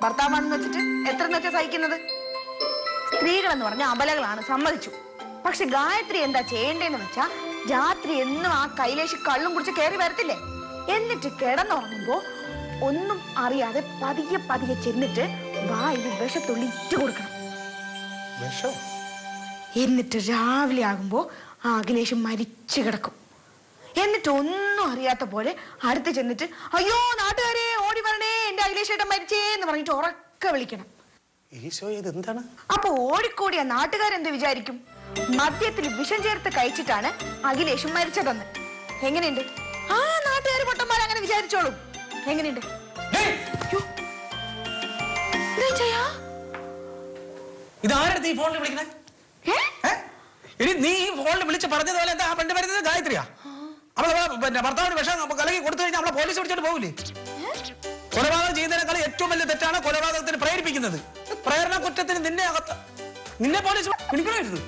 ഭർത്താവാണെന്ന് വെച്ചിട്ട് എത്രന്ന് വെച്ചാൽ സഹിക്കുന്നത്? സ്ത്രീകളെന്ന് പറഞ്ഞ അബലകളാണ്, സമ്മതിച്ചു. പക്ഷെ ഗായത്രി എന്താ ചെയ്യേണ്ടതെന്ന് വെച്ചാ രാത്രി എന്നും ആ കൈലേശി കള്ളും കുടിച്ച് കയറി വരത്തില്ലേ, എന്നിട്ട് കിടന്നുറങ്ങുമ്പോ ഒന്നും അറിയാതെ പതിയെ പതിയെ ചെന്നിട്ട് വായിൽ വിഷത്തുള്ളി ഇട്ട് കൊടുക്കണം. എന്നിട്ട് രാവിലെ ആകുമ്പോ ആ അഖിലേഷ് മരിച്ചു കിടക്കും. എന്നിട്ട് ഒന്നും അറിയാത്ത പോലെ അടുത്ത് ചെന്നിട്ട് അയ്യോ നാട്ടുകാരെ ഓടി വരണേ, എന്റെ അഖിലേഷേട്ടൻ മരിച്ചേ എന്ന് പറഞ്ഞിട്ട് ഉറക്കെ വിളിക്കണം. അപ്പൊ ഓടിക്കൂടിയ നാട്ടുകാരെന്ത് വിചാരിക്കും? മദ്യത്തിൽ വിഷം ചേർത്ത് കഴിച്ചിട്ടാണ് അഖിലേഷും മരിച്ചതെന്ന്. എങ്ങനെയുണ്ട്? ആ നാട്ടുകാർ പൊട്ടന്മാർ അങ്ങനെ വിചാരിച്ചോളും. എങ്ങനെയുണ്ട്? ഇതാരുടെ നീ ഫോണിൽ വിളിക്കണേ? നീ ഈ ഫോണിൽ വിളിച്ച് പറഞ്ഞതുപോലെ എന്താ പെണ്ണ് വരുന്നത് ഗായത്രിയാ? അവളെ ഭർത്താവിന് വിഷം കലക്കി കൊടുത്തു കഴിഞ്ഞാൽ അവളെ പോലീസ് പിടിച്ചോട്ട് പോകില്ലേ? കൊലപാതകം ചെയ്യുന്നതിനേക്കാൾ ഏറ്റവും വലിയ തെറ്റാണ് കൊലപാതകത്തിന് പ്രേരിപ്പിക്കുന്നത്. പ്രേരണ കുറ്റത്തിന് നിന്നെ പോലീസ് പിടിക്കണമായിരുന്നു.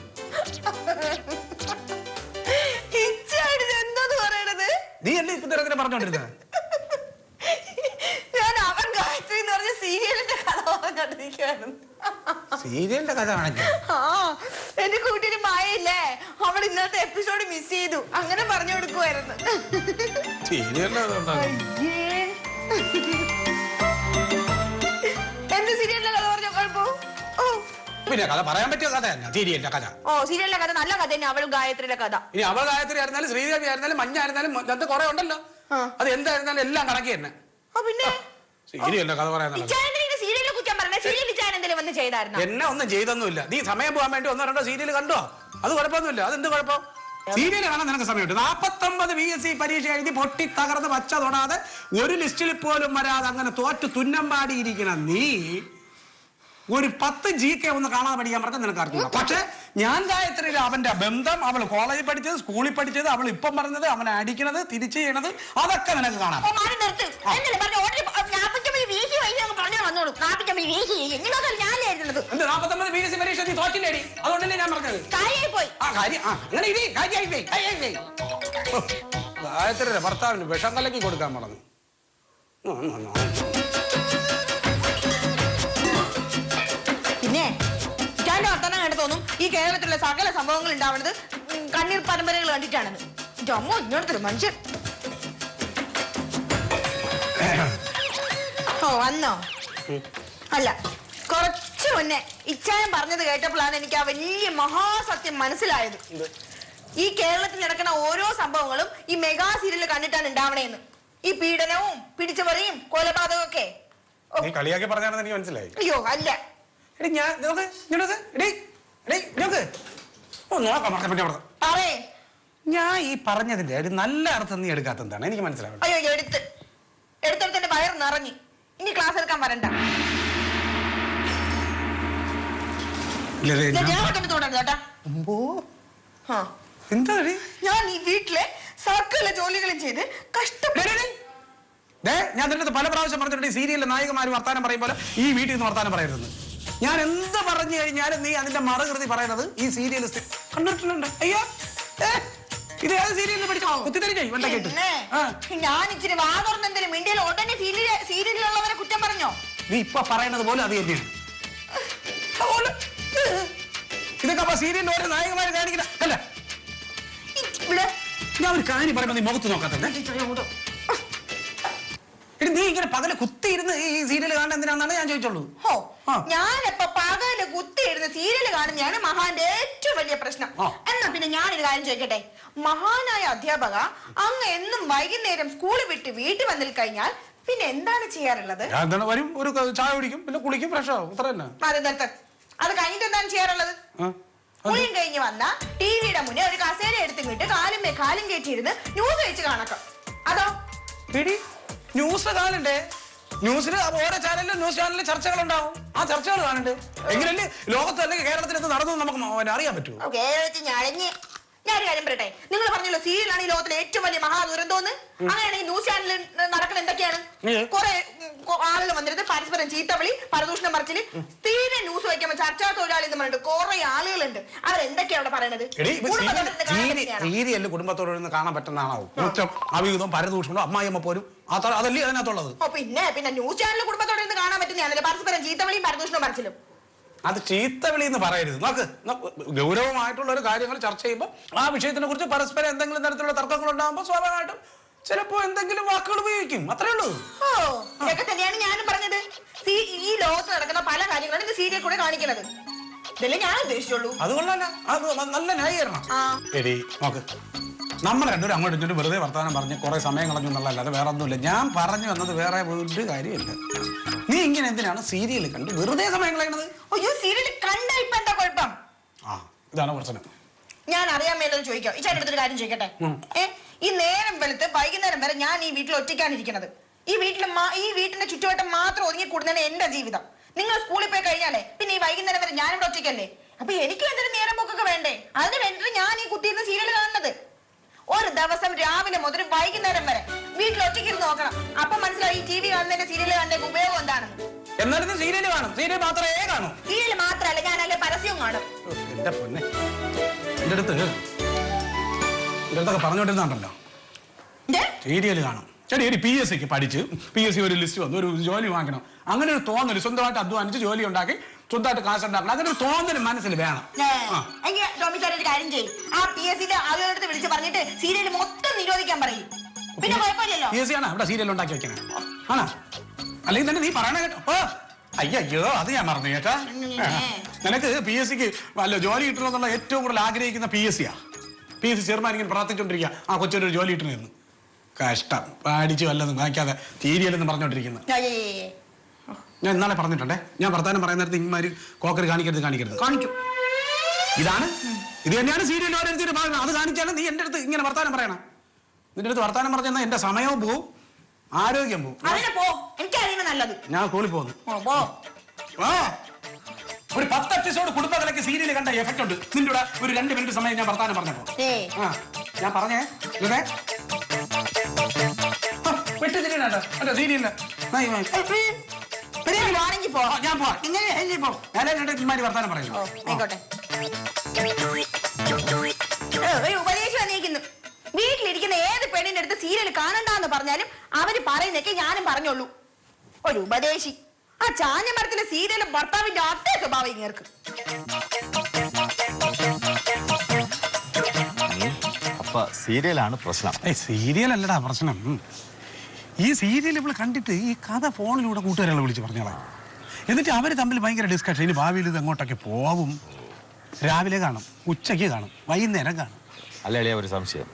നീ എന്നെ ഇപ്പൊ തിരക്കിനെ പറഞ്ഞോണ്ടിരുന്നത്? ഞാൻ അവൻ ഗായത്രി എന്ന് പറഞ്ഞ സീരിയലിന്റെ കഥ പറഞ്ഞോണ്ടിരിക്കുകയായിരുന്നു. സീരിയലിന്റെ കഥ ആണെങ്കിൽ എന്റെ കൂട്ടിന് മായയില്ലേ, അവൾ ഇന്നത്തെ എപ്പിസോഡ് മിസ് ചെയ്തു, അങ്ങനെ പറഞ്ഞു കൊടുക്കുമായിരുന്നു. എന്ത് സീരിയലിന്റെ കഥ പറഞ്ഞ കുഴപ്പം? പിന്നെ കഥ പറയാൻ പറ്റിയ കഥ സീരിയലിന്റെ കഥ. സീരിയലിന്റെ കഥ നല്ല കഥ തന്നെ. അവൾ ഗായത്രിയുടെ കഥ. ഇനി അവൾ ഗായത്രി ആയിരുന്നാലും ശ്രീദേവി ആയിരുന്നാലും മഞ്ഞായിരുന്നാലും അത് കുറെ ഉണ്ടല്ലോ. അത് എന്തായിരുന്നാലും എല്ലാം കണക്കി തന്നെ. പിന്നെ സീരിയലിന്റെ കഥ പറയാൻ എന്നെ ഒന്നും ചെയ്തൊന്നുമില്ല. നീ സമയം പോകാൻ വേണ്ടി 1-2 സീരിയൽ കണ്ടോ? അത് കുഴപ്പമൊന്നുമില്ല. അതെന്ത് കുഴപ്പം? സീരിയൽ കാണാൻ നിനക്ക് സമയമുണ്ട്. 49 VSC പരീക്ഷ എഴുതി പൊട്ടി തകർന്ന് വച്ച തൊടാതെ ഒരു ലിസ്റ്റിൽ പോലും വരാതെ അങ്ങനെ തോറ്റ് തുന്നം പാടിയിരിക്കണം നീ ഒരു 10 GK ഒന്ന് കാണാൻ പഠിക്കാൻ പറഞ്ഞാൽ നിനക്ക് അറിഞ്ഞു. പക്ഷെ ഞാൻ ഗായത്രിയിൽ അവന്റെ ബന്ധം, അവൾ കോളേജിൽ പഠിച്ചത്, സ്കൂളിൽ പഠിച്ചത്, അവൾ ഇപ്പം പറഞ്ഞത്, അവനെ അടിക്കണത്, തിരിച്ചു ചെയ്യണത്, അതൊക്കെ നിനക്ക് കാണാം. പരീക്ഷ നീ തോറ്റില്ലേടി? അതുകൊണ്ടല്ലേ ഞാൻ പറഞ്ഞത്. ഗായത്രിയുടെ ഭർത്താവിന് വിഷം കലക്കി കൊടുക്കാൻ പറഞ്ഞു. പിന്നെ ഞാൻ വർത്തമാനം കണ്ടു തോന്നും ഈ കേരളത്തിലുള്ള സകല സംഭവങ്ങൾ ഉണ്ടാവുന്നത് കണ്ണീർ പരമ്പരകൾ കണ്ടിട്ടാണെന്ന്. ജമ്മു ഇങ്ങനത്തെ മനുഷ്യൻ. വന്നോ? അല്ല, കുറച്ചു മുന്നേ ഇച്ചായം പറഞ്ഞത് കേട്ടപ്പോഴാണ് എനിക്ക് ആ വലിയ മഹാസത്യം മനസ്സിലായത്. ഈ കേരളത്തിൽ നടക്കുന്ന ഓരോ സംഭവങ്ങളും ഈ മെഗാ സീരിയൽ കണ്ടിട്ടാണ് ഉണ്ടാവണേന്ന്. ഈ പീഡനവും പിടിച്ചുപറിയും കൊലപാതകവും ഒക്കെ. കളിയാക്കി പറഞ്ഞാണെന്ന് എനിക്ക് മനസ്സിലായി. അയ്യോ അല്ല, ഞാൻ ഈ പറഞ്ഞതിന്റെ ഒരു നല്ല അർത്ഥം നീ എടുക്കാത്തതാണ് എനിക്ക് മനസ്സിലാവുന്നത്. അയ്യോ എടുത്തെടുത്തിന്റെ വയർ നിറഞ്ഞു. ഇനി ക്ലാസ് എടുക്കാൻ വരണ്ട. ഞാൻ ഈ വീട്ടിലെ സകല ജോലികളും ചെയ്ത് കഷ്ടപ്പെട്ടു. ഞാൻ നിന്റെ പല പ്രാവശ്യം പറഞ്ഞിട്ടുണ്ട് ഈ സീരിയലിലെ നായികമാര് വർത്താനം പറയും പോലെ ഈ വീട്ടിൽ നിന്ന് വർത്താനം പറയരുത്. ഞാൻ എന്ത് പറഞ്ഞു കഴിഞ്ഞാലും നീ അതിന്റെ മറുകൃതി പറയണത് ഈ സീരിയൽ കണ്ടിട്ടുണ്ട്. അയ്യോ ഇത് ഏത് സീരിയലിൽ പഠിച്ചോ? ഞാൻ ഇച്ചിരി വാതുറന്ന് എന്തെങ്കിലും ഇന്ത്യയിൽ ഉടനെ സീരിയലിലുള്ളവരെ കുറ്റം പറഞ്ഞോ? നീ ഇപ്പൊ പറയണത് പോലെ അത് തന്നെയാണ്. ഇതൊക്കെ അപ്പൊ സീരിയലിൽ ഓരോ നായകന്മാരെ കാണിക്കണ അല്ല. ഞാൻ ഒരു കാര്യം പറയുമ്പോ നീ മുഖത്ത് നോക്കാത്തത്. നീ ഇങ്ങനെ പകല് കുത്തിയിരുന്ന് ഈ സീരിയൽ കാണാൻ എന്തിനാണെന്നാണ് ഞാൻ ചോദിച്ചോളൂ. ഞാനിപ്പോ പകല് കുത്തിയിരുന്ന് സീരിയൽ കാണുന്നതാണ് മഹാന്റെ ഏറ്റവും വലിയ പ്രശ്നം. എന്നാ പിന്നെ ഞാനൊരു കാര്യം ചോദിക്കട്ടെ, മഹാനായ അധ്യാപക അങ്ങ് എന്നും വൈകുന്നേരം സ്കൂളിൽ വിട്ട് വീട്ടിൽ വന്നിൽ കഴിഞ്ഞാൽ പിന്നെ എന്താണ് ചെയ്യാറുള്ളത്? വരും, ഒരു ചായ കുടിക്കും, പിന്നെ കുളിക്കും, ഫ്രഷ് ആവും. അത്ര തന്നെ. അത് കഴിഞ്ഞിട്ട് എന്താണ് ചെയ്യാറുള്ളത്? കുളിയും കഴിഞ്ഞ് വന്ന ടിവിയുടെ മുന്നേ ഒരു കസേര എടുത്തിട്ട് കാലും കയറ്റിയിരുന്ന് ന്യൂസ് വെച്ച് കാണക്കാം. അതോ ന്യൂസ് കാണണ്ടേ? ന്യൂസിന് ഓരോ ചാനലിലും ന്യൂസ് ചാനലിൽ ചർച്ചകളുണ്ടാവും. ആ ചർച്ചകൾ കാണണ്ടേ? എങ്ങനെയല്ലേ ലോകത്ത് അല്ലെങ്കിൽ കേരളത്തിൽ എന്ത് നടന്നു നമുക്ക് അറിയാൻ പറ്റുമോ? കേരളത്തിൽ ഞഴഞ്ഞ് ഞാനൊരു കാര്യം പറയട്ടെ, നിങ്ങൾ പറഞ്ഞല്ലോ സീരിയലാണ് ഈ ലോകത്തിലെ ഏറ്റവും വലിയ മഹാദുരന്തോന്ന്. അങ്ങനെയാണെങ്കിൽ ന്യൂസ് ചാനലിൽ നടക്കുന്ന എന്തൊക്കെയാണ്? കുറെ ആളുകൾ വന്നിരുന്നത് പരസ്പരം ചീത്തവിളി, പരദൂഷണം പറച്ചില്, തീരെ ന്യൂസ് വയ്ക്കുമ്പോൾ ചർച്ചാ തൊഴിലാളി എന്ന് പറഞ്ഞിട്ട് കുറെ ആളുകളുണ്ട്. അവരെന്തൊക്കെയാ അവിടെ പറയണത്? സീരിയല് കുടുംബത്തോട് കാണാൻ പറ്റുന്നതാണോ? കുറ്റം, അവിഹിതം, പരദൂഷണോ, അമ്മായിയമ്മ പോലും അതല്ലേ അതിനകത്തുള്ളത്. പിന്നെ ന്യൂസ് ചാനൽ കുടുംബത്തോടെ നിന്ന് കാണാൻ പറ്റുന്നതാണല്ലോ പരസ്പരം ചീത്തവിളിയും പരദൂഷണം പറച്ചിലും. അത് ചീത്തവിളി എന്ന് പറയരുത്. നോക്ക്, ഗൗരവമായിട്ടുള്ള ഒരു കാര്യങ്ങൾ ചർച്ച ചെയ്യുമ്പോൾ ആ വിഷയത്തിനെ കുറിച്ച് പരസ്പരം എന്തെങ്കിലും തരത്തിലുള്ള തർക്കങ്ങൾ ഉണ്ടാകുമ്പോൾ സ്വാഭാവികമായിട്ടും ചിലപ്പോ എന്തെങ്കിലും വാക്കുകൾ ഉപയോഗിക്കും. അത്രേ ഉള്ളൂ. ഇതൊക്കെ തന്നെയാണ് ഞാനും പറഞ്ഞത്. ഈ ലോകത്ത് നടക്കുന്ന പല കാര്യങ്ങളും ഇത് സീരിയൽ കൂടെ കാണിക്കുന്നത്. ഇതല്ലേ ഞാൻ ഉദ്ദേശിച്ചുള്ളൂ. അതുകൊണ്ടല്ല, അത് നല്ല ന്യായീകരണം. എടി നോക്ക്, നമ്മൾ രണ്ടുപേരും അങ്ങോട്ടും ഇങ്ങോട്ടും വെറുതെ വർത്തമാനം പറഞ്ഞ് കുറെ സമയം കളഞ്ഞു എന്നുള്ളതല്ലാതെ വേറെ ഒന്നുമില്ല. ഞാൻ പറഞ്ഞു വന്നത് വേറെ ഒരു കാര്യമില്ല. നീ ഇങ്ങനെ എന്തിനാണ് സീരിയൽ കണ്ട് വെറുതെ സമയം കളയണത്? അയ്യോ, സീരിയൽ കണ്ടാ ഇപ്പൊ എന്താ കുഴപ്പം? ഇതാണ് പ്രശ്നം. ഞാൻ അറിയാൻ മേലെന്ന് ചോദിക്കാം. ഈ ചേട്ടൻ കാര്യം ചോദിക്കട്ടെ. ഈ നേരം വെളുത്ത് വൈകുന്നേരം വരെ ഞാൻ ഈ വീട്ടിൽ ഒറ്റയ്ക്കാണിരിക്കുന്നത്. ഈ വീട്ടിന്റെ ചുറ്റുവട്ടം മാത്രം ഒതുങ്ങി കൂടുന്നതാണ് എന്റെ ജീവിതം. നിങ്ങൾ സ്കൂളിൽ പോയി കഴിഞ്ഞാലേ പിന്നെ ഈ വൈകുന്നേരം വരെ ഞാനിവിടെ ഒറ്റയ്ക്കല്ലേ. അപ്പൊ എനിക്ക് എന്തെങ്കിലും നേരം പോക്കൊക്കെ വേണ്ടേ? അതിന് വേണ്ടിട്ട് ഞാൻ ഈ കുത്തിയിരുന്ന് സീരിയൽ കാണുന്നത്. ഒരു ദിവസം രാവിലെ മുതൽ വൈകുന്നേരം വരെ വീട്ടിൽ ഒറ്റയ്ക്കിരുന്ന് നോക്കണം. അപ്പൊ മനസ്സിലായി ഈ TV കാണുന്നതിന്റെ സീരിയൽ കാണുന്നതിന്റെ ഉപയോഗം എന്താണെന്ന്. എന്നാലും സീരിയൽ കാണും. സീരിയൽ മാത്രമേ കാണൂ. സീരിയൽ മാത്രമല്ല, ഞാൻ അല്ലെ പരസ്യവും കാണും. എന്റെ പൊന്നെ, എന്റെ അടുത്തൊക്കെ പറഞ്ഞോണ്ടിരുന്നുണ്ടല്ലോ സീരിയൽ കാണും. ശരി, ഒരു PSCക്ക് പഠിച്ച് PSC ഒരു ലിസ്റ്റ് വന്നു, ഒരു ജോലി വാങ്ങണം. അങ്ങനെ ഒരു തോന്നല്, സ്വന്തമായിട്ട് അധ്വാനിച്ച് ജോലി ഉണ്ടാക്കി സ്വന്തമായിട്ട് കാശ് ഉണ്ടാക്കണം. അങ്ങനെ ഒരു തോന്നല് മനസ്സിൽ വേണം. ഒരു കാര്യം ചെയ്യും, ആ PSCയുടെ ആളുകളടുത്ത് വിളിച്ച് പറഞ്ഞിട്ട് സീരിയൽ മൊത്തം നിരോധിക്കാൻ പറയും. പിന്നെ കുഴപ്പമില്ലല്ലോ. PSC ആണ് ഇവിടെ സീരിയൽ ഉണ്ടാക്കി വെക്കണേ ആണോ? അല്ലെങ്കിൽ തന്നെ നീ പറയണ കേട്ടോ. അയ്യോ, അത് ഞാൻ മറന്നു കേട്ടാ. നിനക്ക് PSCക്ക് വല്ല ജോലി കിട്ടണമെന്നുള്ള ഏറ്റവും കൂടുതൽ ആഗ്രഹിക്കുന്ന PSC ചെയർമാൻ ഇങ്ങനെ പ്രാർത്ഥിച്ചോണ്ടിരിക്കുക, ആ കൊച്ചൊരു ജോലി കിട്ടണമെന്ന്. കഷ്ടം, പാടിച്ച് വല്ലതും വായിക്കാതെ സീരിയലെന്ന് പറഞ്ഞോണ്ടിരിക്കുന്നത്. ഞാൻ ഇന്നാളെ പറഞ്ഞിട്ടുണ്ടേ, ഞാൻ വർത്താനം പറയുന്ന നേരത്ത് ഇമാര് കോക്കറി കാണിക്കരുത്. കാണിക്കും. ഇത് തന്നെയാണ് സീരിയൽ ഓരോരുത്തരും പറയുന്നത്. അത് കാണിച്ചാലും നീ എന്റെ അടുത്ത് ഇങ്ങനെ വർത്താനം പറയണം. നിന്റെ അടുത്ത് വർത്താനം പറഞ്ഞാൽ എന്റെ സമയവും പോവും, ആരോഗ്യം പോവും. ഞാൻ സ്കൂളിൽ പോകുന്നു. ഒരു 10 എപ്പിസോഡ് കുടുംബകലയ്ക്ക് സീരിയൽ കണ്ട എഫക്ട് ഉണ്ട്. നിന്റെ കൂടെ ഒരു 2 മിനിറ്റ് സമയം ഞാൻ വർത്താനം പറഞ്ഞപ്പോ ഞാൻ പറഞ്ഞേ സീരിയലിന് ഞാൻ പോവാ. വർത്താനം പറയുന്നു. ഉപദേശം അന്വേഷിക്കുന്നു. വീട്ടിലിരിക്കുന്ന ഏത് പെണ്ണിന്റെ അടുത്ത് സീരിയൽ കാണണ്ടെന്ന് പറഞ്ഞാലും അവര് പറയുന്നൊക്കെ ഞാനും പറഞ്ഞോളൂ. ഒരു ഉപദേശി. ആ ചാഞ്ഞമരത്തിലെ സീരിയലും ഭർത്താവിന്റെ അതേ സ്വഭാവം ഇങ്ങേർക്ക്. അപ്പൊ സീരിയലാണ് പ്രശ്നം. സീരിയൽ അല്ലടാ പ്രശ്നം. ഈ സീരിയൽ ഇപ്പോൾ കണ്ടിട്ട് ഈ കഥ ഫോണിലൂടെ കൂട്ടുകാരെ വിളിച്ച് പറഞ്ഞോളാം. എന്നിട്ട് അവര് തമ്മിൽ ഭയങ്കര ഡിസ്കഷൻ. ഇനി ഭാവിയിൽ ഇത് എങ്ങോട്ടൊക്കെ പോവും. രാവിലെ കാണും, ഉച്ചയ്ക്ക് കാണും, വൈകുന്നേരം കാണും. അല്ല എളിയ ഒരു സംശയം,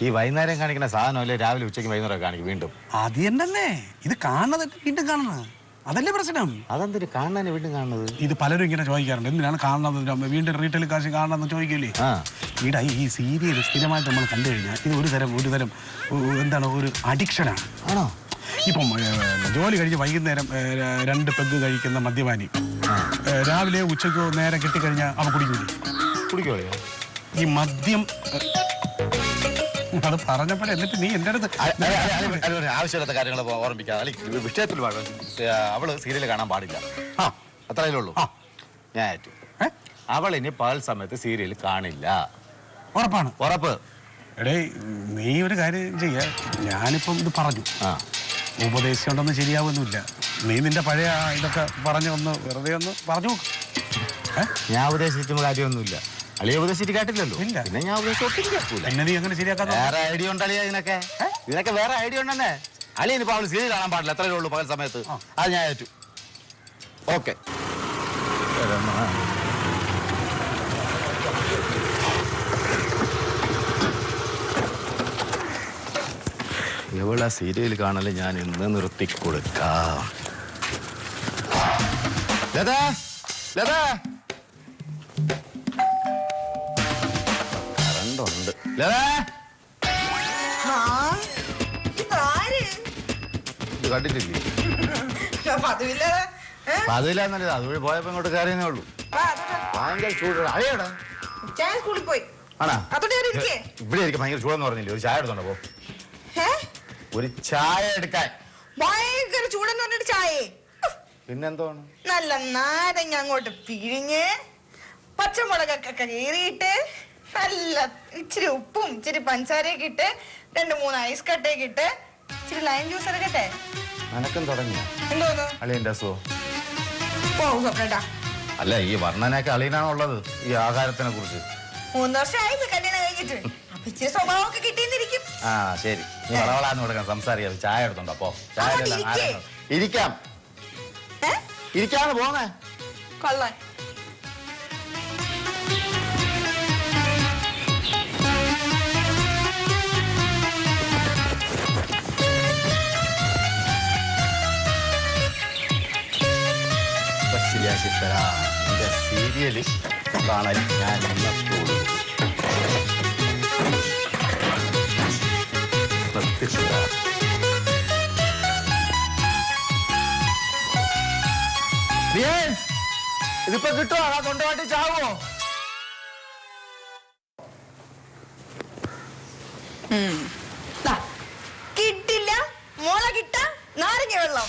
ഈ വൈകുന്നേരം കാണിക്കുന്ന സാധനം അല്ലേ രാവിലെ ഉച്ചയ്ക്ക് വൈകുന്നേരം കാണിക്കും വീണ്ടും? അത് തന്നെയല്ലേ ഇത് കാണുന്നത്, വീണ്ടും കാണുന്നത്. അതല്ലേ പ്രശ്നം. അതെന്തിനു കാണാൻ വീണ്ടും കാണുന്നത്? ഇത് പലരും ഇങ്ങനെ ചോദിക്കാറുണ്ട്, എന്തിനാണ് കാണുന്നത്, വീണ്ടും റീറ്റെയിൽ കാശ് കാണണമെന്ന് ചോദിക്കില്ലേ. ഈടാ ഈ സീരിയൽ സ്ഥിരമായിട്ട് നമ്മൾ കണ്ടു കഴിഞ്ഞാൽ ഇത് ഒരു തരം എന്താണ്, ഒരു അഡിക്ഷനാണ്. ആണോ? ഇപ്പം ജോലി കഴിഞ്ഞ് വൈകുന്നേരം 2 പെഗ് കഴിക്കുന്ന മദ്യപാനി രാവിലെ ഉച്ചയ്ക്കോ നേരെ കിട്ടിക്കഴിഞ്ഞാൽ അവ കുടിക്കൂലേ? ഈ മദ്യം അത് പറഞ്ഞപ്പോഴേ എന്നിട്ട് നീ എന്റെ അടുത്ത് ആവശ്യമില്ലാത്ത കാര്യങ്ങൾ ഓർമ്മിക്കാതെ വിഷയത്തിൽ അവള് സീരിയൽ കാണാൻ പാടില്ല. അത്രയല്ലേ ഉള്ളൂ. ഞാൻ ഏറ്റു. അവൾ ഇനി പകൽ സമയത്ത് സീരിയൽ കാണില്ല. ഉറപ്പാണ്? ഉറപ്പ്. എടേ നീ ഒരു കാര്യം ചെയ്യ, ഞാനിപ്പം ഇത് പറഞ്ഞു, ഉപദേശിച്ചുകൊണ്ടൊന്നും ശരിയാവുന്നില്ല. നീ നിന്റെ പഴയ ഇതൊക്കെ ഒന്ന് വെറുതെ ഒന്ന് പറഞ്ഞു നോക്ക്. ഞാൻ ഉപദേശിച്ചും കാര്യമൊന്നുമില്ല. അളിയെ ഉപദേശിച്ചിട്ട് കേട്ടില്ലല്ലോ. പിന്നെ ഞാൻ പിന്നെ നീ അങ്ങനെ ശരിയാക്കാൻ വേറെ ഐഡിയ ഉണ്ട് അളിയ ഇതിനൊക്കെ. ഇതിനൊക്കെ വേറെ ഐഡിയ ഉണ്ടെന്നെ. അളിയ ഇനിയിപ്പോ അവള് സീരിയൽ കാണാൻ പാടില്ല, എത്രയേ ഉള്ളൂ പകൽ സമയത്ത്. അത് ഞാൻ ഏറ്റു. ഓക്കെ. എവിടെ സീരിയൽ കാണല് ഞാൻ ഇന്ന് നിർത്തിക്കൊടുക്കാം. ലതാ, ലതാ, കറണ്ടുണ്ട്. ലതാ, ഇത് കണ്ടിട്ടില്ലേ? പതിവില്ലാന്നല്ലേ, അതുവഴി പോയപ്പോ ഇങ്ങോട്ട് കയറിയെന്നേ ഉള്ളൂ. ഭയങ്കര ചൂടാണ്. അഴയടാ സ്കൂളിൽ പോയി. ആണാ അതോടെ ഇരിക്കേ. ഇവിടെ ഇരിക്കും. ഭയങ്കര ചൂടെന്ന് പറഞ്ഞില്ലേ? ഒരു ചായ എടുത്തോണ്ടോ പോ. ഒരു ചായ എടുക്കാൻ. ഭയങ്കര ചൂടെന്ന് പറഞ്ഞിട്ട് ചായേ? പിന്നെന്തോണ്? നല്ല നാരങ്ങ അങ്ങോട്ട് പിഴിഞ്ഞ് പച്ചമുളകൊക്കെ കീറിയിട്ട് നല്ല ഇച്ചിരി ഉപ്പും ഇച്ചിരി പഞ്ചസാരയൊക്കെ ഇട്ട് 2-3 ഐസ് കട്ടയൊക്കെ ഇട്ട് ഇച്ചിരി ലൈം ജ്യൂസ് എടുക്കട്ടെ. അനക്കം തുടങ്ങിയ എന്തോന്നു അളിയന്റെ അസുഖം? പോകും സ്വപ്നേട്ടാ. അല്ല, ഈ വർണ്ണനയൊക്കെ അളിയനാണുള്ളത് ഈ ആഹാരത്തിനെ കുറിച്ച്. 3 വർഷമായി കല്യാണം കഴിഞ്ഞിട്ട്. അപ്പൊ ഇച്ചിരി സ്വഭാവമൊക്കെ കിട്ടിയെന്നിരിക്കും. ആ ശരി, നീ വളവളാന്ന് കൊടുക്കാൻ സംസാരിക്കാം. ചായ എടുത്തോണ്ടോ പോ. ചായ ഇരിക്കാം. ഇരിക്കാന്ന് പോന്നേ കൊള്ളാൻ. ശരിയാക്കി തരാം. എന്റെ സീരിയല് കാണാൻ ഞാൻ നിന്നത്തോളൂ. ഇതിപ്പോ കിട്ടുമോ? ആ തൊണ്ടവാട്ടി ചാവോ? കിട്ടില്ല മോളെ കിട്ട നാരങ്ങ വെള്ളം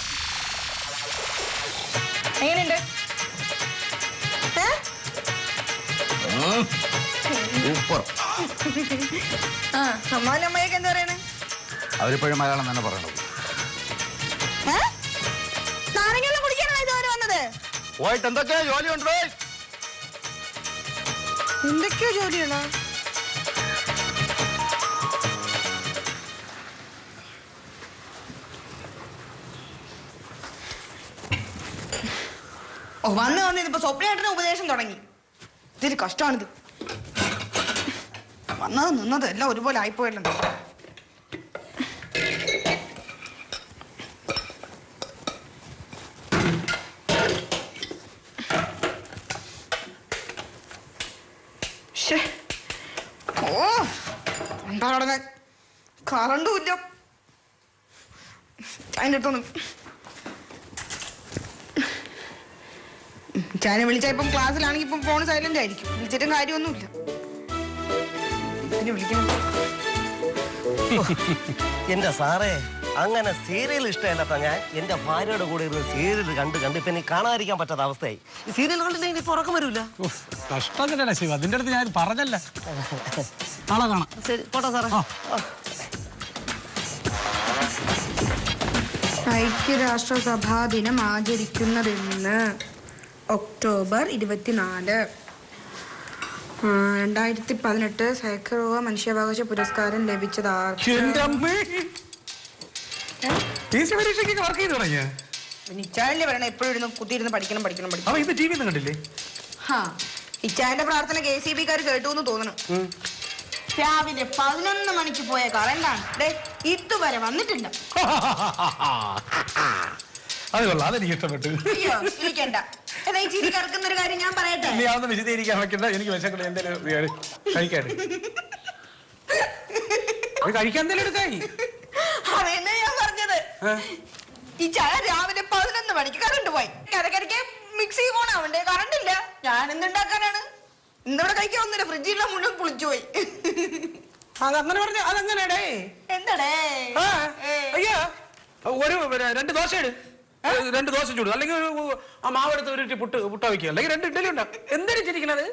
എങ്ങനെയുണ്ട്? സൂപ്പർ. അമ്മാവനും അമ്മയൊക്കെ എന്താ പറയണേ? അവരിപ്പോഴും മലയാളം തന്നെ പറയണത്. നാരങ്ങ വെള്ളം കുടിക്കാനാണ് ഇതുവരെ വന്നത്? പോയിട്ട് എന്തൊക്കെയാ ജോലി ഉണ്ടോ? എന്തൊക്കെയോ ജോലിയാണോ? വന്ന് ഇതിപ്പോ സ്വപ്നേട്ടന് ഉപദേശം തുടങ്ങി. ഇതൊരു കഷ്ടമാണിത്. വന്നത് നിന്നത് എല്ലാം ഒരുപോലെ ആയിപ്പോയല്ലോ. ഓ എന്താ കടന്ന് കറണ്ടും ഇല്ല. അതിൻ്റെ അടുത്തൊന്നും ചാനെ വിളിച്ചാൽ ഇപ്പം ക്ലാസ്സിലാണെങ്കിൽ ഇപ്പം ഫോൺ സൈലന്റ് ആയിരിക്കും. വിളിച്ചിട്ടും കാര്യമൊന്നുമില്ല. വിളിക്കണം. എന്റെ സാറേ, അങ്ങനെ സീരിയൽ ഇഷ്ടമല്ലാത്ത ഞാൻ എന്റെ ഭാര്യയുടെ കൂടെ ഇരുന്ന് സീരിയൽ കണ്ട് ഇപ്പൊ എനിക്ക് കാണാതിരിക്കാൻ പറ്റാത്ത അവസ്ഥയായി. ഈ സീരിയൽ കണ്ടില്ലെങ്കിൽ ഇപ്പൊ ഉറക്കം വരൂല. കഷ്ടം തന്നെയാണ് ശിവ. അതിന്റെ അടുത്ത് ഞാൻ പറഞ്ഞല്ല. നാളെ കാണാം. ശരി പോട്ടെ സാറേ. ഐക്യരാഷ്ട്രസഭാ ദിനം ആചരിക്കുന്നതെന്ന് ഒക്ടോബർ 24. 2018 സൈക്കറോവ മനുഷ്യാവകാശ പുരസ്കാരം ലഭിച്ചത് ഇച്ചായല്ലേ പറയണ എപ്പോഴും ഇരുന്ന് കുത്തിയിരുന്ന് പഠിക്കണം. കണ്ടില്ലേ? ഇച്ചായന്റെ പ്രാർത്ഥന KCB-ക്കാർ കേട്ടു എന്ന് തോന്നണം. രാവിലെ 11 മണിക്ക് പോയ കറണ്ടാണ് ഇതുവരെ വന്നിട്ടില്ല. അത് കൊള്ളാം, അതെനിക്ക് ഇഷ്ടപ്പെട്ടു. അയ്യോ ഇരിക്കണ്ട. എന്നാ ഈ ചിരി കറക്കുന്നൊരു കാര്യം ഞാൻ പറയട്ടെ. നീ അതൊന്നും വിശദീകരിക്കാൻ വെക്കണ്ട. എനിക്ക് വിശക്കണ്ട. എന്തേലും കഴിക്കാൻ കഴിക്കാൻ എന്തേലും എടുക്കായി. അതെന്നെ ഞാൻ പറഞ്ഞത്. ഈ ചായ രാവിലെ 11 മണിക്ക് കറണ്ട് പോയി. കരക്കരക്ക് മിക്സി ഓണാവണ്ടേ? കറണ്ട് ഇല്ല. ഞാൻ എന്തുണ്ടാക്കാനാണ്? ഇന്നിവിടെ കഴിക്കാൻ ഒന്നുമില്ല. ഫ്രിഡ്ജിലെ മുഴുവൻ പുളിച്ചു പോയി. അതങ്ങനെ പറഞ്ഞ അതെങ്ങനെയാടേ? എന്താടേ? അയ്യോ ഒരു 2 ദോശ ഇട്. 2 ദോശ ചൂട്. അല്ലെങ്കിൽ ആ മാവെടുത്ത് ഒരു പുട്ട വയ്ക്കുക. അല്ലെങ്കിൽ 2 ഇഡ്ഡലി ഉണ്ടാവും. എന്താണ് ചിരിക്കണത്?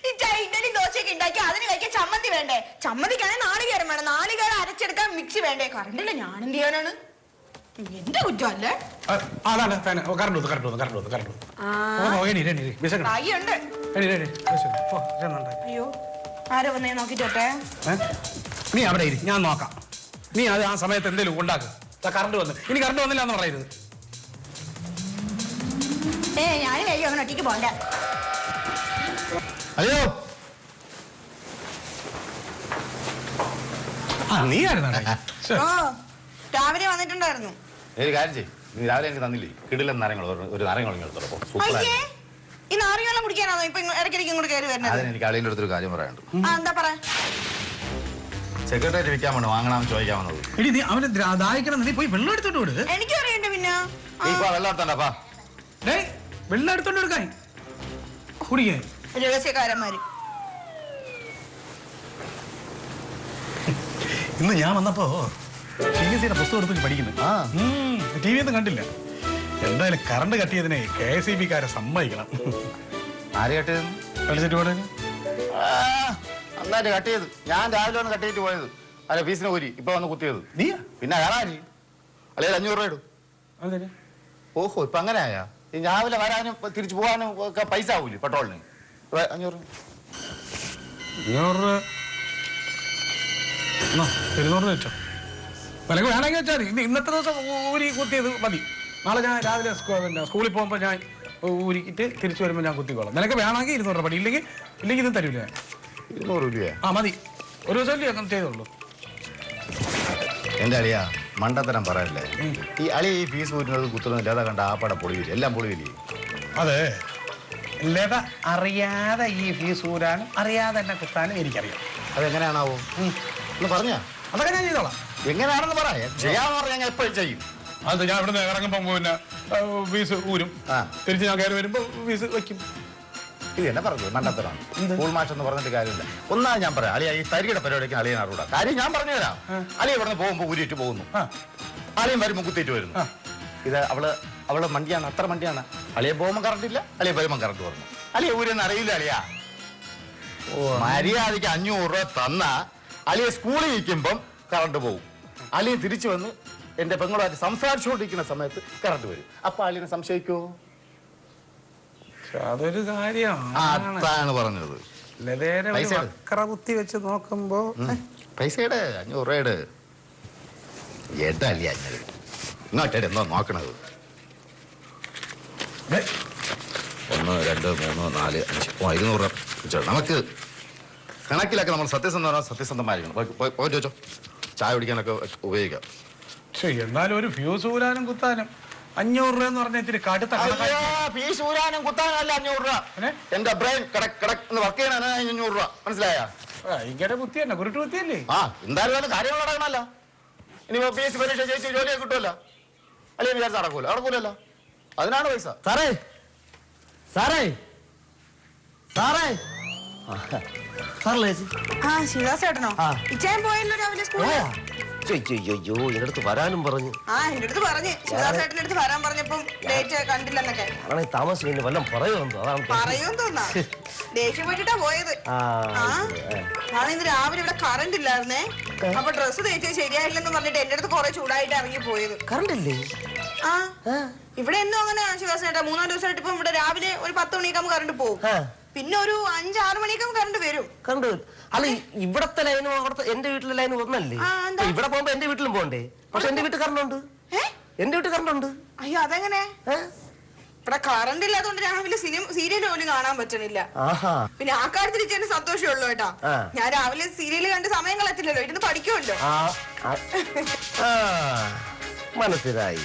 ഈ ഇഡ്ഡലി ദോശയൊക്കെ ഉണ്ടാക്കി അതിന് കഴിക്കാൻ ചമ്മന്തി വേണ്ടേ? ചമ്മന്തിക്കാണെങ്കിൽ നാളികേരം വേണം. നാളികേരം അരച്ചെടുക്കാൻ മിക്സി വേണ്ടേ? കറണ്ടില്ല. ഞാൻ എന്ത് ചെയ്യാനാണ്? എന്റെ കുറ്റമല്ലേ? അതാണ് കറണ്ട് അയ്യോ ആരോ വന്നേ നോക്കിട്ടോട്ടെ. നീ അവിടെ ഇരി, ഞാൻ നോക്കാം. നീ അത് ആ സമയത്ത് എന്തെങ്കിലും ഉണ്ടാക്കും. കറണ്ട് വന്ന് ഇനി കറണ്ട് വന്നില്ല എന്ന് പറയരുത്. ഞാൻ കഴിയും. അങ്ങനെ ഒറ്റയ്ക്ക് പോണ്ട. അയ്യോ നീ ആയിരുന്നാ? ഓ രാവിലെ വന്നിട്ടുണ്ടായിരുന്നു. ഒരു കാര്യം ചെയ്യും, നീ രാവിലെ എനിക്ക് തന്നില്ലേ കിടിലൻ നാരങ്ങൾ? ഒരു നാരങ്ങൾ എടുത്തോളൂ. അയ്യേ ഈ നാരങ്ങ കുടിക്കാനാണോ ഇപ്പൊ ഇടയ്ക്കിടയ്ക്ക് ഇങ്ങോട്ട് കയറി വരുന്നത്? അതിന് എനിക്ക് അളിയുടെ അടുത്തൊരു കാര്യം പറയാനുണ്ട്. എന്താ പറയാ? സെക്രട്ടറി വിൽക്കാൻ വേണം, വാങ്ങണമെന്ന് ചോദിക്കാമെന്നത്. എടി നീ അവനെ ദാഹിക്കണം. നീ പോയി വെള്ളം എടുത്തോണ്ട് വിട്. എനിക്കും അറിയണ്ട. പിന്നെ വെള്ളം എടുത്തോണ്ടാ വെള്ളം എടുത്തോണ്ട് എടുക്കാൻ കുടിക്കേ രഹസ്യക്കാരന്മാര്. ഇന്ന് ഞാൻ വന്നപ്പോ PSCയുടെ പുസ്തകം എടുത്ത് പഠിക്കുന്നു. TV ഒന്നും കണ്ടില്ല. എന്തായാലും കറണ്ട് കട്ടിയതിനെ KSEB-ക്കാരെ സമ്മതിക്കണം. ആര് കട്ടിയത്? നന്നായിട്ട് കട്ടിയത്. ഞാൻ രാവിലെ വന്ന് കട്ടിയിട്ട് പോയത്. അല്ല ഫീസിന് ഊരി ഇപ്പൊ വന്ന് കുത്തിയത്. നീ പിന്നെ കാണാനി അല്ലെങ്കിൽ 500 രൂപ ഇടും. ഓഹോ ഇപ്പൊ അങ്ങനെയാ? ഈ രാവിലെ വരാനും തിരിച്ചു പോകാനും ഒക്കെ പൈസ ആവൂലേ പെട്രോളിന്? 500 വെച്ചോ. വിലക്ക് വേണമെങ്കിൽ വെച്ചാൽ മതി. ഇന്നത്തെ ദിവസം ഊരി കുത്തിയത് മതി. നാളെ ഞാൻ രാവിലെ സ്കൂളിൽ പോകുമ്പോൾ ഞാൻ ഊരിക്കിട്ട് തിരിച്ചു വരുമ്പോൾ ഞാൻ കുത്തിക്കോളാം. നിനക്ക് വേണമെങ്കിൽ 200 രൂപ. ഇല്ലെങ്കിൽ ഇതും തരൂല. 200 രൂപ? ആ മതി. ഒരു ദിവസം ചെയ്തോളൂ. എന്റെ അളിയാ മണ്ടത്തരം പറയല്ലേ. ഈ അളി ഈ ഫീസ് കൂട്ടുന്നത് കുത്തുന്നില്ല. അതാ കണ്ട ആപ്പട പൊളിയില്ല, എല്ലാം പൊളിയില്ലേ? അതെ ലത അറിയാതെ ഈ ഫീസ് ഊരാനും അറിയാതെ എന്നെ കുത്താനും എനിക്കറിയാം. അതെങ്ങനെയാണാവോ ഒന്ന് പറഞ്ഞാ? അതൊക്കെ ഞാൻ ചെയ്തോളാം. എങ്ങനെയാണെന്ന് പറയാം. ചെയ്യാന്ന് പറഞ്ഞാൽ ഞാൻ എപ്പോഴും ചെയ്യും. അത് ഞാൻ ഇവിടുന്ന് ഇറങ്ങുമ്പോൾ പിന്നെ ഫീസ് ഊരും. തിരിച്ച് ഞാൻ കയറി വരുമ്പോൾ ഫീസ് വയ്ക്കും. ഇത് എന്നെ പറഞ്ഞു മണ്ടത്തരാണ്. സ്കൂൾ മാഷ് എന്ന് പറഞ്ഞിട്ട് കാര്യമില്ല. ഒന്നാ ഞാൻ പറയാം അളിയ ഈ തരികിട പരിപാടിക്ക് അളിയൻ അറിയൂടാ. കാര്യം ഞാൻ പറഞ്ഞു തരാം. അളിയ ഇവിടുന്ന് പോകുമ്പോൾ ഊരിയിട്ട് പോകുന്നു, അളിയൻ വരുമ്പോൾ കുത്തിയിട്ട് വരുന്നു. ഇത് അവള് മണ്ടിയാണ്, അത്ര മണ്ടിയാണ്. അളിയ പോകുമ്പോൾ കറണ്ട് ഇല്ല, അളിയ വരുമ്പോൾ കറണ്ട് പറഞ്ഞു. അളിയ ഊരെന്ന് അറിയില്ല അളിയ. മര്യാദയ്ക്ക് 500 രൂപ തന്നാ അളിയ സ്കൂളിൽ ഇരിക്കുമ്പം കറണ്ട് പോകും. അളിയൻ തിരിച്ചു വന്ന് എന്റെ പെങ്ങളുമായിട്ട് സംസാരിച്ചുകൊണ്ടിരിക്കുന്ന സമയത്ത് കറണ്ട് വരും. അപ്പൊ അളിയനെ സംശയിക്കോ? അതൊരു അതാണ് പറഞ്ഞത്. ബുദ്ധി വെച്ച് നോക്കുമ്പോ പൈസയുടെ 500 രൂപയുടെ ഏട്ടല്ലേ 500 ഇങ്ങോട്ടേ എന്തോ നോക്കണത്? 1 2 3 4 5 200 രൂപ. നമുക്ക് കണക്കിലൊക്കെ നമ്മൾ സത്യസന്ധമായിരിക്കണം. പോയിട്ട് വെച്ചോ, ചായ കുടിക്കാനൊക്കെ ഉപയോഗിക്കാം. എന്നാലും ഒരു ഫ്യൂസ് ഊരാനും കുത്താനും 500 രൂപ എന്ന് പറഞ്ഞാൽ ഇത്തിരി കടുത്ത. ഫീസ് ഊരാനും കുത്താനല്ല 500 രൂപ. എന്റെ ബ്രെയിൻ കടക്ക് വർക്ക് ചെയ്യാനാണ് 500 രൂപ. മനസ്സിലായ? ഭയങ്കര ബുദ്ധി തന്നെ, കുരുട്ട് ബുദ്ധിയല്ലേ? എന്തായാലും കാര്യങ്ങൾ നടക്കണല്ലോ. ഇനി PSC പരീക്ഷ ജയിച്ച് ജോലിയൊക്കെ കിട്ടുമല്ലോ. അല്ലെങ്കിൽ വിചാരിച്ച നടക്കൂലല്ലോ. അതിനാണ് പൈസ. സാറേ സാറേ സാറേ സാറല്ലേ ചേച്ചി? ശിവദാസേട്ടനോ? ഇച്ചാൻ പോയല്ലോ രാവിലെ സ്കൂളിൽ. അയ്യോ എന്റെ അടുത്ത് വരാനും പറഞ്ഞു. എന്റെ അടുത്ത് പറഞ്ഞു ശിവദാസേട്ടന്റെ അടുത്ത് വരാൻ പറഞ്ഞപ്പം ഡേറ്റ് കണ്ടില്ലെന്നൊക്കെ. ആണെങ്കിൽ താമസം പിന്നെ വല്ലതും പറയുമെന്തോ? അതാണ് പറയൂന്ന് തോന്നാ. ദേഷ്യം പോയിട്ടാ പോയത്. ഇന്ന് രാവിലെ ഇവിടെ കറണ്ട് ഇല്ലായിരുന്നേ. അപ്പൊ ഡ്രസ്സ് തേച്ചത് ശരിയായില്ലെന്ന് പറഞ്ഞിട്ട് എന്റെ അടുത്ത് കുറെ ചൂടായിട്ട് ഇറങ്ങി പോയത്. കറണ്ട് ഇല്ലേ? ഇവിടെ എന്നും അങ്ങനെ ശിവദാസേട്ടാ. 3-4 ദിവസമായിട്ട് ഇപ്പൊ ഇവിടെ രാവിലെ ഒരു 10 മണിയാകുമ്പോൾ കറണ്ട് പോകും. പിന്നെ ഒരു 5-6 മണിയാകുമ്പോൾ കറണ്ട് വരും. കറണ്ട് വരും. അല്ല ഇവിടത്തെ ലൈനും അവിടുത്തെ എന്റെ വീട്ടിലെ ലൈനും ഒന്നല്ലേ? ഇവിടെ പോകുമ്പോ എന്റെ വീട്ടിലും പോകണ്ടേ? പക്ഷെ എന്റെ വീട്ടിൽ കറണ്ട് ഉണ്ട്. എന്റെ വീട്ടിൽ കറണ്ട് ഉണ്ട്. അയ്യോ അതെങ്ങനെ? ഇവിടെ കറണ്ട് ഇല്ലാത്തതുകൊണ്ട് രാവിലെ സീരിയൽ പോലും കാണാൻ പറ്റണില്ല. പിന്നെ ആ കാര്യത്തിൽ ഇച്ചേന്റെ സന്തോഷമേ ഉള്ളൂ കേട്ടാ. ഞാൻ രാവിലെ സീരിയൽ കണ്ട് സമയം കളത്തില്ലല്ലോ, ഇരുന്ന് പഠിക്കുമല്ലോ. മനസ്സിലായി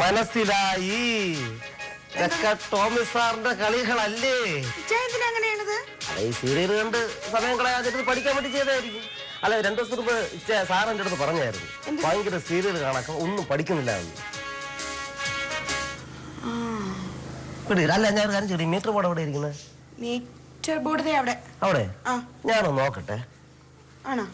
മനസ്സിലായി. ടോമി സാറിന്റെ കളികളല്ലേ? അങ്ങനെയാണത്. ഈ സീരിയൽ കണ്ട് സമയം കളയാതിരുന്ന് പഠിക്കാൻ വേണ്ടി ചെയ്തായിരിക്കും. അല്ല 2 ദിവസത്തിന് മുമ്പ് സാർ എന്റെ അടുത്ത് പറഞ്ഞായിരുന്നു ഭയങ്കര സീരിയൽ കാണാൻ ഒന്നും പഠിക്കുന്നില്ല എന്ന്. അല്ല ഞാൻ കാര്യം ചെയ്യും. മീറ്റർ ബോർഡ് എവിടെ ഇരിക്കുന്നത്? മീറ്റർ ബോർഡ് അവിടെ. അവിടെ ഞാനൊന്ന് നോക്കട്ടെ. ആണോ?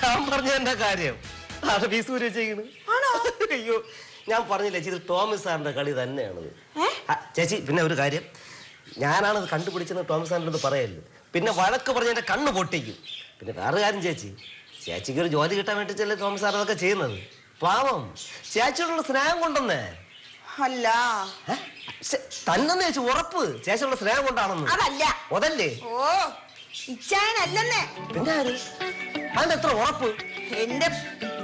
ഞാൻ പറഞ്ഞ എന്റെ കാര്യം ഫീസ് ഊരി വെച്ചേക്കണ്. അയ്യോ ഞാൻ പറഞ്ഞില്ല ചേച്ചി, ടോമി സാറിന്റെ കളി തന്നെയാണത്. ചേച്ചി പിന്നെ ഒരു കാര്യം, ഞാനാണത് കണ്ടുപിടിച്ചെന്ന് ടോമി സാറിൻ്റെ അടുത്ത് പറയല്ലോ. പിന്നെ വഴക്ക് പറഞ്ഞ് എന്റെ കണ്ണ് പൊട്ടിക്കും. പിന്നെ വേറെ കാര്യം ചേച്ചിക്ക് ഒരു ജോലി കിട്ടാൻ വേണ്ടിച്ചല്ലേ ടോമി സാർ അതൊക്കെ ചെയ്യുന്നത്. പാവം ചേച്ചിയോടുള്ള സ്നേഹം കൊണ്ടെന്നേ. അല്ല തന്നെ ചേച്ചി ഉറപ്പ് ചേച്ചിയുള്ള സ്നേഹം കൊണ്ടാണെന്ന്. അതല്ല അതല്ലേ? ഓ ഇച്ചായനല്ലെന്നേ. പിന്നെ ആര്? അതിന്റെ എത്ര ഉറപ്പ്? എന്റെ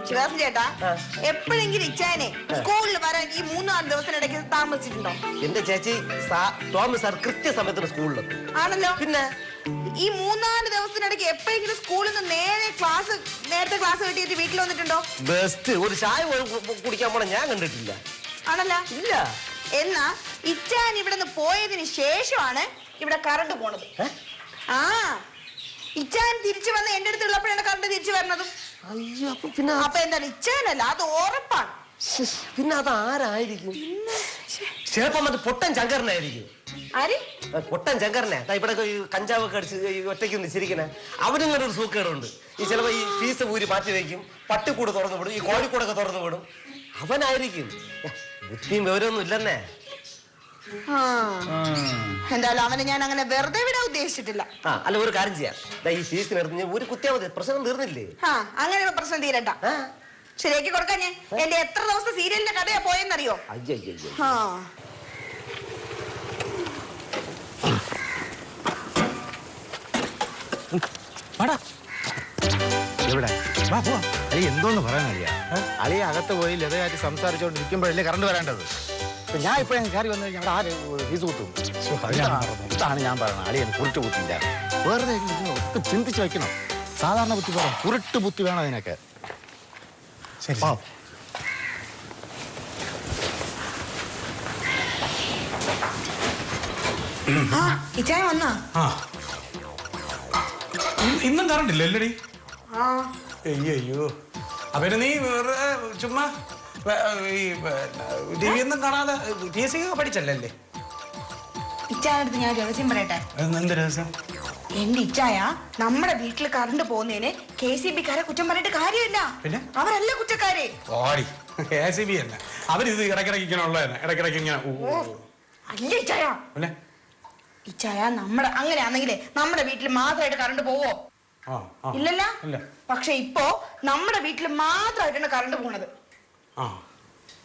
ശിവദാസൻ ചേട്ടാ എപ്പോഴെങ്കിലും ഇച്ചായനെ സ്കൂളിൽ വരാൻ ഈ 3-4 ദിവസത്തിനിടയ്ക്ക് താമസിച്ചിട്ടുണ്ടോ? എന്റെ ചേച്ചി ടോമി സാർ കൃത്യസമയത്തിന് സ്കൂളിലെത്തും. ആണല്ലോ. പിന്നെ ഈ 3-4 ദിവസത്തിനിടയ്ക്ക് എപ്പോഴെങ്കിലും സ്കൂളിൽ നിന്ന് നേരത്തെ ക്ലാസ് കിട്ടിയിട്ട് വീട്ടിൽ വന്നിട്ടുണ്ടോ? ബെസ്റ്റ്. ഒരു ചായ കുടിക്കാൻ പോണ ഞാൻ കണ്ടിട്ടില്ല. ആണല്ലോ. ഇല്ല. എന്നാ ഇച്ചാൻ ഇവിടെ നിന്ന് പോയതിന് ശേഷമാണ് ഇവിടെ കറണ്ട് പോണത്. ഇച്ചാൻ തിരിച്ചു വന്ന് എന്റെ അടുത്ത് ഉള്ളപ്പോഴാണ് കറണ്ട് തിരിച്ചു വരണതും. അയ്യോ അപ്പൊ പിന്നെ അപ്പൊ എന്താണ് ഇച്ചാനല്ല, അത് ഉറപ്പാണ്. പിന്നെ അത് ആരായിരിക്കും? ചിലപ്പോ മറ്റേ പൊട്ടൻ ശങ്കരനായിരിക്കും. ആര്? പൊട്ടൻ ശങ്കരനെ ഇവിടെ കഞ്ചാവൊക്കെ അടിച്ച് ഒറ്റയ്ക്ക് നിശ്ചരിക്കണേ. അവനിങ്ങനെ ഒരു സൂക്കേടുണ്ട്. ഈ ചിലപ്പോ ഈ ഫീസ് ഊരി മാറ്റി വയ്ക്കും, പട്ടിക്കൂട് തുറന്നു വിടും, ഈ കോഴിക്കൂടൊക്കെ തുറന്നു വിടും. അവനായിരിക്കും. ബുദ്ധിയും വിവരമൊന്നും ഇല്ലെന്നേ. എന്തായാലും അവനെ ഞാൻ അങ്ങനെ വെറുതെ വിടാൻ ഉദ്ദേശിച്ചിട്ടില്ല. അല്ല, ഒരു കാര്യം ചെയ്യാം. ഈ ഫീസിന് എടുത്ത് ഒരു കുത്തിയാ മതി, പ്രശ്നം തീർന്നില്ലേ? അങ്ങനെ പ്രശ്നം തീരണ്ട. ശരിയാക്കി കൊടുക്കാൻ ഞാൻ. എന്റെ എത്ര ദിവസത്തെ സീരിയലിന്റെ കഥയാ പോയെന്നറിയോ? അയ്യോ എവിടെ അളി എന്തോന്ന് പറയാൻ അളിയ? അളിയെ അകത്ത് പോയി ലതയായിട്ട് സംസാരിച്ചോണ്ടിരിക്കുമ്പോഴല്ലേ കറണ്ട് വരേണ്ടത്. ഞാൻ ഇപ്പോഴും കയറി വന്നു കഴിഞ്ഞാൽ ആര് ഫീസ് കുത്തും? ഇതാണ് ഞാൻ പറയുന്നത്. അളിയെ കുരുട്ട് ബുദ്ധിയില്ല. വെറുതെ ഒക്കെ ചിന്തിച്ച് വെക്കണം. സാധാരണ ബുദ്ധി പറയാം, കുരുട്ട് ബുദ്ധി വേണം അതിനൊക്കെ. ശരി. ഇച്ചായ വന്നാ? ഇന്നും കറണ്ടില്ല അല്ലടി? അയ്യോ അവന് നീ ചുമ്മാ ടി വി ഒന്നും കാണാതെ PSC പഠിച്ചല്ലേ? ഇച്ചായടുത്ത് ഞാൻ രഹസ്യം പറയട്ടെ. എന്ത് രഹസ്യം? എന്റെ ഇച്ചായ നമ്മുടെ വീട്ടിൽ കറണ്ട് പോകുന്നതിന് KCB-ക്കാരെ കുറ്റം പറഞ്ഞിട്ട് കാര്യമില്ല. പിന്നെ അവരല്ല കുറ്റക്കാരെ. ഓടി KCB തന്നെ. അവരിത് ഇടയ്ക്കിടയ്ക്ക് ഇങ്ങനെ ഉള്ളതന്നെ. ഇടയ്ക്കിടയ്ക്ക് ഇങ്ങനെ അല്ല ഇച്ചായ. പിന്നെ ഇച്ചായ നമ്മുടെ അങ്ങനെയാണെങ്കിലേ നമ്മുടെ വീട്ടിൽ മാത്രമായിട്ട് കറണ്ട് പോവോ? ഇല്ലല്ലോ. പക്ഷെ ഇപ്പോ നമ്മുടെ വീട്ടിൽ മാത്രമായിട്ടാണ് കറണ്ട് പോണത്.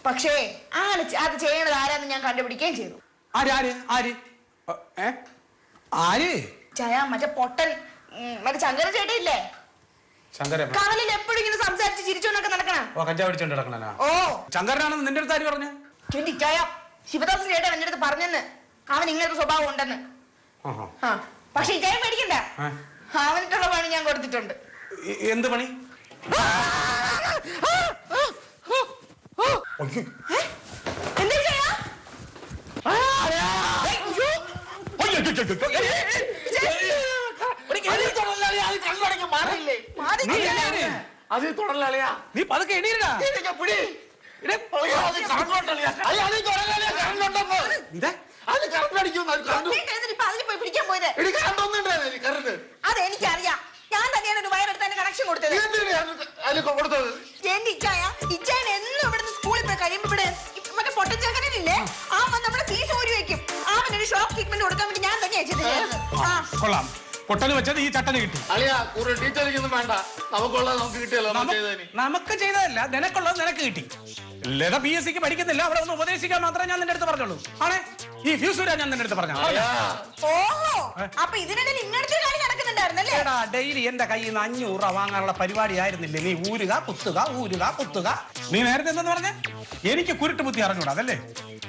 പക്ഷേ അത് ചെയ്യണത് ആരാന്ന് ഞാൻ കണ്ടുപിടിക്കുകയും ചെയ്തു. ചായ മറ്റേ പൊട്ടൻ മറ്റേ ശങ്കര ചേട്ടയില്ലേ? കാലിൽ എപ്പോഴും ഇങ്ങനെ സംസാരിച്ച് ചിരിച്ചോണ്ടൊക്കെ നടക്കണം. ശങ്കരനാണെന്ന് നിന്റെ അടുത്ത് ആര് പറഞ്ഞു? ചായ ശിവദാസ് ചേട്ടൻ എന്റെ അടുത്ത് പറഞ്ഞെന്ന്. അവൻ ഇങ്ങനത്തെ സ്വഭാവം ഉണ്ടെന്ന്. പക്ഷെ ഈ ചായ പേടിക്കണ്ട, അവനിട്ടുള്ള പണി ഞാൻ കൊടുത്തിട്ടുണ്ട്. എന്ത് പണി? എന്താ ചെയ്യാ? നീ പതുക്കെ എണീരടാ. അതെനിക്കറിയാം. ഞാൻ തന്നെയാണ് ഒരു വയറെടുത്ത് തന്നെ കണക്ഷൻ കൊടുത്തത്. എന്റെ ഇച്ചായൻ എന്നും ഇവിടുന്ന് സ്കൂളിൽ പോയി കഴിയുമ്പോ ഇവിടെ മറ്റേ പൊട്ടച്ചക്കനില്ലേ, അവൻ നമ്മുടെ ഫീസ് ഊരി വെക്കും. അവനൊരു ഷോക്ക് ട്രീറ്റ്മെന്റ് കൊടുക്കാൻ വേണ്ടി ഞാൻ തന്നെയാ ചെയ്തത്. കൊള്ളാം. പൊട്ടന് വെച്ചത് ഈ ചട്ടന് കിട്ടി. വേണ്ട, നമുക്കുള്ളത് നമുക്ക് കിട്ടിയല്ലോ. നമുക്ക് ചെയ്തതല്ല, നിനക്കുള്ളത് നിനക്ക് കിട്ടി. ലത PSC-ക്ക് പഠിക്കുന്നില്ല, അവിടെ ഒന്ന് ഉപദേശിക്കാൻ മാത്രമേ ഞാൻ നിന്റെ അടുത്ത് പറഞ്ഞുള്ളൂ. ആണേ ഈ ഫ്യൂസ് വരാൻ ഞാൻ നിന്റെ അടുത്ത് പറഞ്ഞു. ഓഹോ, അപ്പൊ ഇതിനിടയിൽ ഇങ്ങനത്തെ കളി നടക്കുന്നുണ്ടായിരുന്നല്ലേ? ഡെയിലി എന്റെ കയ്യിൽ നിന്ന് 500 രൂപ വാങ്ങാനുള്ള പരിപാടി ആയിരുന്നില്ലേ? നീ ഊരുക കുത്തുക. നീ നേരത്തെ എന്തെന്ന് പറഞ്ഞേ? എനിക്ക് കുരുട്ട് ബുദ്ധി അറിഞ്ഞൂടാ അതല്ലേ?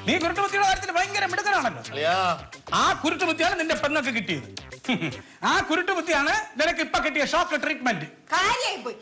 നീ കുരുട്ട് ബുദ്ധിയുടെ കാര്യത്തിൽ ഭയങ്കര മിടുക്കനാണല്ലോ. ആ കുരുട്ട് ബുദ്ധിയാണ് നിന്റെ പെണ്ണൊക്കെ കിട്ടിയത്. ആ കുരുട്ട് ബുദ്ധിയാണ് നിനക്ക് ഇപ്പൊ കിട്ടിയ ഷോക്ക് ട്രീറ്റ്മെന്റ്. കാര്യമായി പോയി.